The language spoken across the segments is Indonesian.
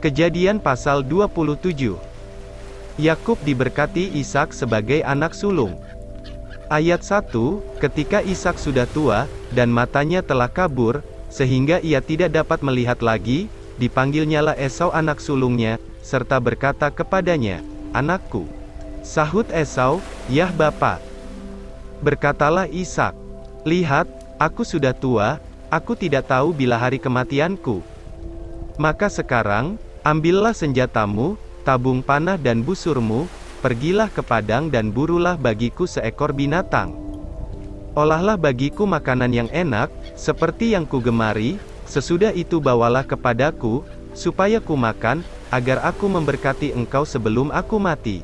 Kejadian pasal 27. Yakub diberkati Ishak sebagai anak sulung. Ayat 1, ketika Ishak sudah tua, dan matanya telah kabur, sehingga ia tidak dapat melihat lagi, dipanggilnyalah Esau anak sulungnya, serta berkata kepadanya, "Anakku." Sahut Esau, "Yah Bapa." Berkatalah Ishak, "Lihat, aku sudah tua, aku tidak tahu bila hari kematianku. Maka sekarang, ambillah senjatamu, tabung panah dan busurmu, pergilah ke padang dan burulah bagiku seekor binatang. Olahlah bagiku makanan yang enak, seperti yang kugemari, sesudah itu bawalah kepadaku, supaya ku makan, agar aku memberkati engkau sebelum aku mati."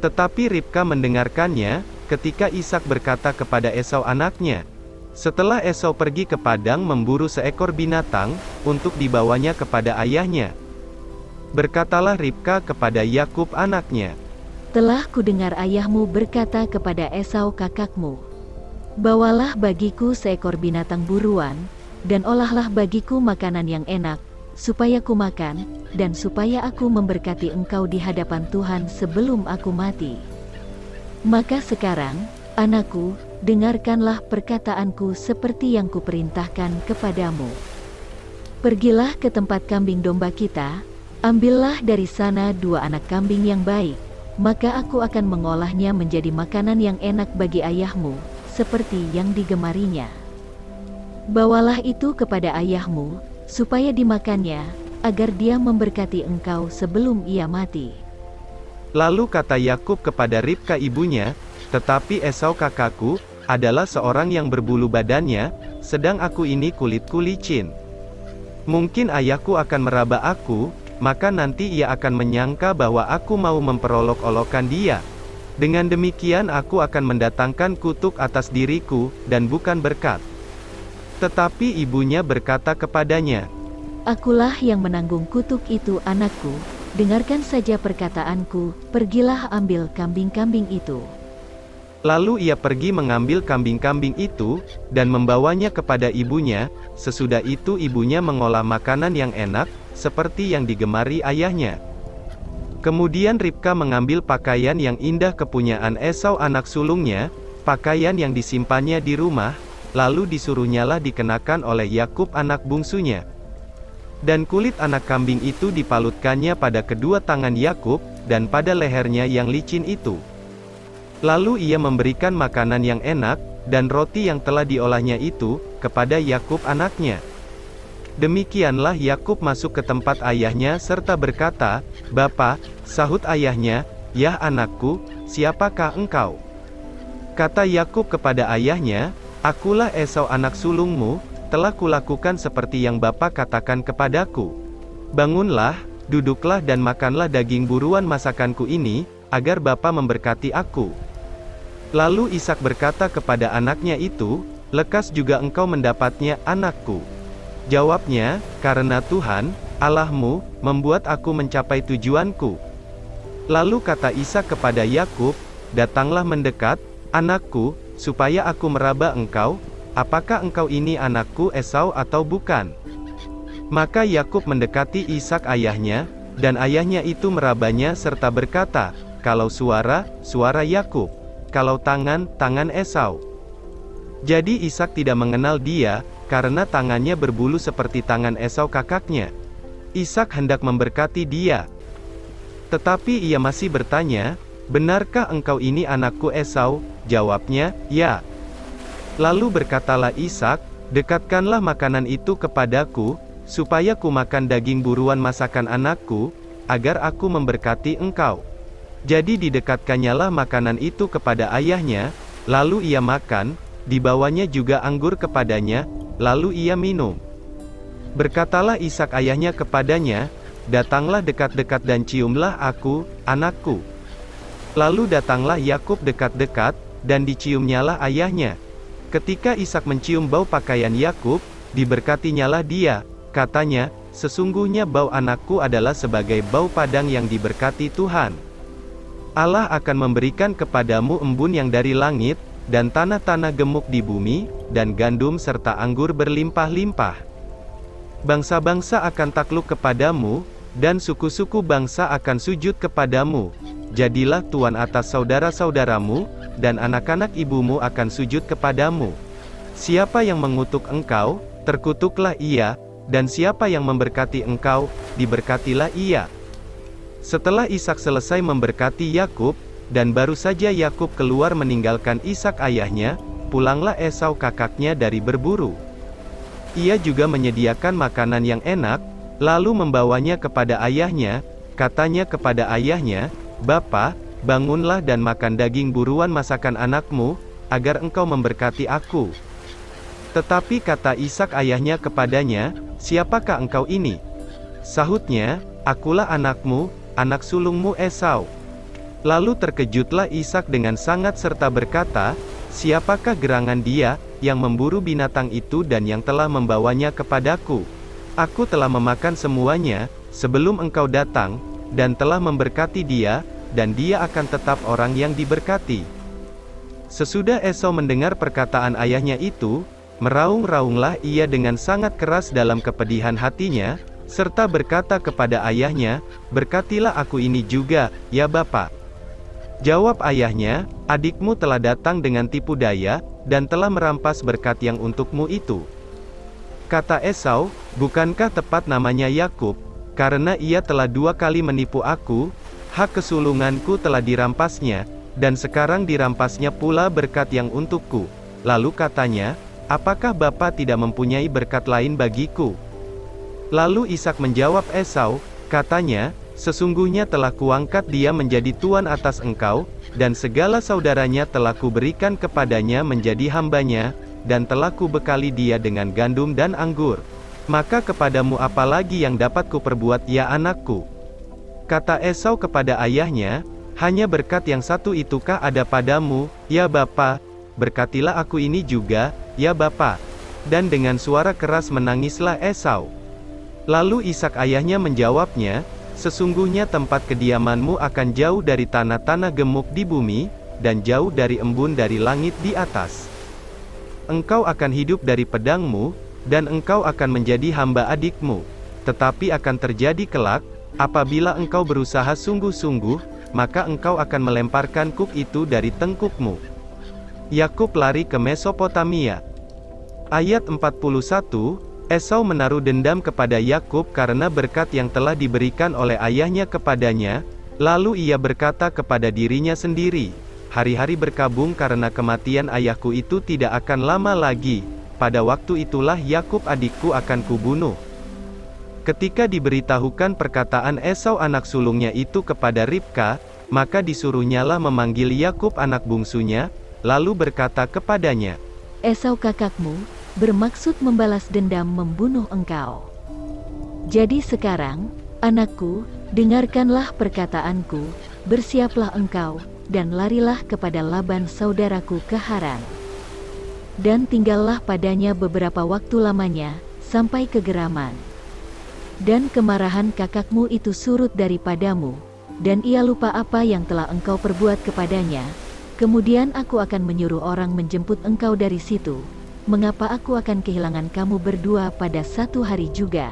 Tetapi Ribka mendengarkannya, ketika Ishak berkata kepada Esau anaknya. Setelah Esau pergi ke padang memburu seekor binatang, untuk dibawanya kepada ayahnya. Berkatalah Ribka kepada Yakub anaknya, "Telah kudengar ayahmu berkata kepada Esau kakakmu, 'Bawalah bagiku seekor binatang buruan, dan olahlah bagiku makanan yang enak, supaya ku makan, dan supaya aku memberkati engkau di hadapan Tuhan sebelum aku mati.' Maka sekarang, anakku, dengarkanlah perkataanku seperti yang kuperintahkan kepadamu. Pergilah ke tempat kambing domba kita, ambillah dari sana 2 anak kambing yang baik, maka aku akan mengolahnya menjadi makanan yang enak bagi ayahmu, seperti yang digemarinya. Bawalah itu kepada ayahmu, supaya dimakannya, agar dia memberkati engkau sebelum ia mati." Lalu kata Yakub kepada Ribka ibunya, "Tetapi Esau kakakku, adalah seorang yang berbulu badannya, sedang aku ini kulitku licin. Mungkin ayahku akan meraba aku, maka nanti ia akan menyangka bahwa aku mau memperolok-olokkan dia. Dengan demikian aku akan mendatangkan kutuk atas diriku, dan bukan berkat." Tetapi ibunya berkata kepadanya, "Akulah yang menanggung kutuk itu anakku, dengarkan saja perkataanku, pergilah ambil kambing-kambing itu." Lalu ia pergi mengambil kambing-kambing itu, dan membawanya kepada ibunya. Sesudah itu ibunya mengolah makanan yang enak, seperti yang digemari ayahnya. Kemudian Ribka mengambil pakaian yang indah kepunyaan Esau anak sulungnya, pakaian yang disimpannya di rumah, lalu disuruhnyalah dikenakan oleh Yakub anak bungsunya. Dan kulit anak kambing itu dipalutkannya pada kedua tangan Yakub, dan pada lehernya yang licin itu. Lalu ia memberikan makanan yang enak, dan roti yang telah diolahnya itu, kepada Yakub anaknya. Demikianlah Yakub masuk ke tempat ayahnya serta berkata, "Bapa," sahut ayahnya, "Yah anakku, siapakah engkau?" Kata Yakub kepada ayahnya, "Akulah Esau anak sulungmu, telah kulakukan seperti yang Bapa katakan kepadaku. Bangunlah, duduklah dan makanlah daging buruan masakanku ini, agar Bapa memberkati aku." Lalu Ishak berkata kepada anaknya itu, "Lekas juga engkau mendapatnya, anakku." Jawabnya, "Karena Tuhan, Allahmu, membuat aku mencapai tujuanku." Lalu kata Ishak kepada Yakub, "Datanglah mendekat, anakku, supaya aku meraba engkau, apakah engkau ini anakku Esau atau bukan?" Maka Yakub mendekati Ishak ayahnya, dan ayahnya itu merabanya serta berkata, "Kalau suara, suara Yakub. Kalau tangan, tangan Esau." Jadi Ishak tidak mengenal dia, karena tangannya berbulu seperti tangan Esau kakaknya. Ishak hendak memberkati dia. Tetapi ia masih bertanya, "Benarkah engkau ini anakku Esau?" Jawabnya, "Ya." Lalu berkatalah Ishak, "Dekatkanlah makanan itu kepadaku, supaya ku makan daging buruan masakan anakku, agar aku memberkati engkau." Jadi didekatkannyalah makanan itu kepada ayahnya, lalu ia makan, dibawanya juga anggur kepadanya, lalu ia minum. Berkatalah Ishak ayahnya kepadanya, "Datanglah dekat-dekat dan ciumlah aku, anakku." Lalu datanglah Yakub dekat-dekat, dan diciumnyalah ayahnya. Ketika Ishak mencium bau pakaian Yakub, diberkatinyalah dia, katanya, "Sesungguhnya bau anakku adalah sebagai bau padang yang diberkati Tuhan. Allah akan memberikan kepadamu embun yang dari langit, dan tanah-tanah gemuk di bumi, dan gandum serta anggur berlimpah-limpah. Bangsa-bangsa akan takluk kepadamu, dan suku-suku bangsa akan sujud kepadamu. Jadilah tuan atas saudara-saudaramu, dan anak-anak ibumu akan sujud kepadamu. Siapa yang mengutuk engkau, terkutuklah ia, dan siapa yang memberkati engkau, diberkatilah ia." Setelah Ishak selesai memberkati Yakub, dan baru saja Yakub keluar meninggalkan Ishak ayahnya, pulanglah Esau kakaknya dari berburu. Ia juga menyediakan makanan yang enak, lalu membawanya kepada ayahnya. Katanya kepada ayahnya, "Bapa, bangunlah dan makan daging buruan masakan anakmu, agar engkau memberkati aku." Tetapi kata Ishak ayahnya kepadanya, "Siapakah engkau ini?" Sahutnya, "Akulah anakmu, anak sulungmu Esau." Lalu terkejutlah Ishak dengan sangat serta berkata, "Siapakah gerangan dia, yang memburu binatang itu dan yang telah membawanya kepadaku? Aku telah memakan semuanya, sebelum engkau datang, dan telah memberkati dia, dan dia akan tetap orang yang diberkati." Sesudah Esau mendengar perkataan ayahnya itu, meraung-raunglah ia dengan sangat keras dalam kepedihan hatinya, serta berkata kepada ayahnya, "Berkatilah aku ini juga, ya Bapa." Jawab ayahnya, "Adikmu telah datang dengan tipu daya, dan telah merampas berkat yang untukmu itu." Kata Esau, "Bukankah tepat namanya Yakub? Karena ia telah 2 kali menipu aku, hak kesulunganku telah dirampasnya, dan sekarang dirampasnya pula berkat yang untukku." Lalu katanya, "Apakah Bapa tidak mempunyai berkat lain bagiku?" Lalu Ishak menjawab Esau, katanya, "Sesungguhnya telah kuangkat dia menjadi tuan atas engkau, dan segala saudaranya telah kuberikan kepadanya menjadi hambanya, dan telah kubekali dia dengan gandum dan anggur. Maka kepadamu apa lagi yang dapat kuperbuat ya anakku?" Kata Esau kepada ayahnya, "Hanya berkat yang satu itukah ada padamu, ya Bapa? Berkatilah aku ini juga, ya Bapa." Dan dengan suara keras menangislah Esau. Lalu Ishak ayahnya menjawabnya, "Sesungguhnya tempat kediamanmu akan jauh dari tanah-tanah gemuk di bumi, dan jauh dari embun dari langit di atas. Engkau akan hidup dari pedangmu, dan engkau akan menjadi hamba adikmu. Tetapi akan terjadi kelak, apabila engkau berusaha sungguh-sungguh, maka engkau akan melemparkan kuk itu dari tengkukmu." Yakub lari ke Mesopotamia. Ayat 41, Esau menaruh dendam kepada Yakub karena berkat yang telah diberikan oleh ayahnya kepadanya, lalu ia berkata kepada dirinya sendiri, "Hari-hari berkabung karena kematian ayahku itu tidak akan lama lagi, pada waktu itulah Yakub adikku akan kubunuh." Ketika diberitahukan perkataan Esau anak sulungnya itu kepada Ribka, maka disuruhnyalah memanggil Yakub anak bungsunya, lalu berkata kepadanya, "Esau kakakmu bermaksud membalas dendam membunuh engkau. Jadi sekarang, anakku, dengarkanlah perkataanku, bersiaplah engkau, dan larilah kepada Laban saudaraku ke Haran. Dan tinggallah padanya beberapa waktu lamanya, sampai kegeraman. Dan kemarahan kakakmu itu surut daripadamu, dan ia lupa apa yang telah engkau perbuat kepadanya. Kemudian aku akan menyuruh orang menjemput engkau dari situ. Mengapa aku akan kehilangan kamu berdua pada satu hari juga?"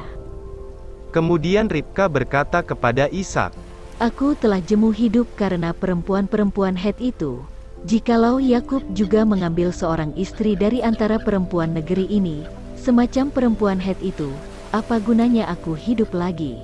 Kemudian Ribka berkata kepada Ishak, "Aku telah jemu hidup karena perempuan-perempuan Het itu. Jikalau Yakub juga mengambil seorang istri dari antara perempuan negeri ini, semacam perempuan Het itu, apa gunanya aku hidup lagi?"